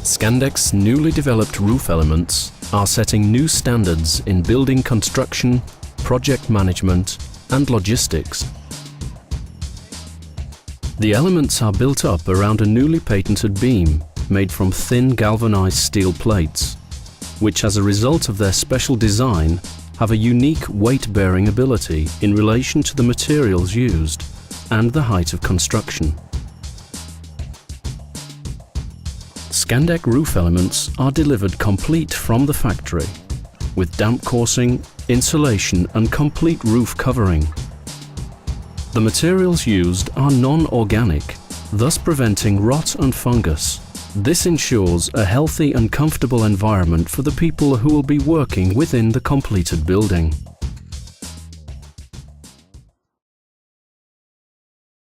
Skandek's newly developed roof elements are setting new standards in building construction, project management and logistics. The elements are built up around a newly patented beam made from thin galvanized steel plates, which as a result of their special design have a unique weight-bearing ability in relation to the materials used and the height of construction. Skandek roof elements are delivered complete from the factory, with damp coursing, insulation and complete roof covering. The materials used are non-organic, thus preventing rot and fungus. This ensures a healthy and comfortable environment for the people who will be working within the completed building.